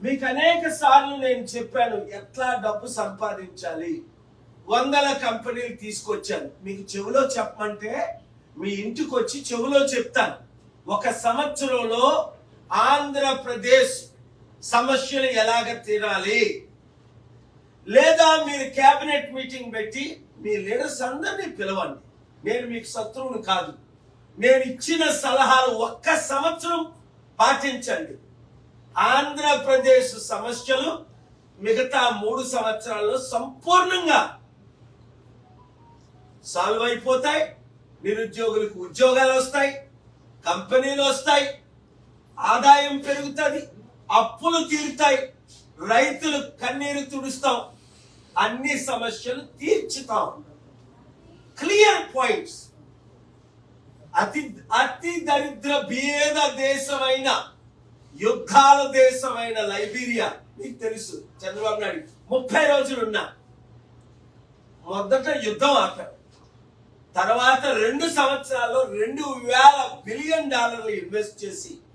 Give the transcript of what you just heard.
మీకు అనేక సార్లు నేను చెప్పాను ఎట్లా డబ్బు సంపాదించాలి. 100 కంపెనీలు తీసుకొచ్చాను. మీకు చెవిలో చెప్పమంటే మీ ఇంటికి వచ్చి చెవిలో చెప్తాను. 1 సంవత్సరంలో ఆంధ్రప్రదేశ్ సమస్యలు ఎలాగ తీరాలి. లేదా మీరు కేబినెట్ మీటింగ్ పెట్టి మీ లీడర్స్ అందరినీ పిలవండి. నేను మీకు శత్రువుని కాదు. నేను ఇచ్చిన సలహాలు 1 సంవత్సరం పాటించండి. ఆంధ్రప్రదేశ్ సమస్యలు మిగతా 3 సంవత్సరాల్లో సంపూర్ణంగా సాల్వ్ అయిపోతాయి. నిరుద్యోగులకు ఉద్యోగాలు వస్తాయి, కంపెనీలు వస్తాయి, ఆదాయం పెరుగుతుంది, అప్పులు తీరుతాయి, రైతులు కన్నీరు తుడుస్తాం, అన్ని సమస్యలు తీర్చుతాం. Clear points. అతి దరిద్ర భేద దేశమైన యుద్ధాల దేశమైన లైబీరియా మీకు తెలుసు. చంద్రబాబు నాయుడు 30 రోజులు ఉన్నా. మొదట యుద్ధం ఆపారు. తర్వాత 2 సంవత్సరాల్లో $2,000 బిలియన్ ఇన్వెస్ట్ చేసి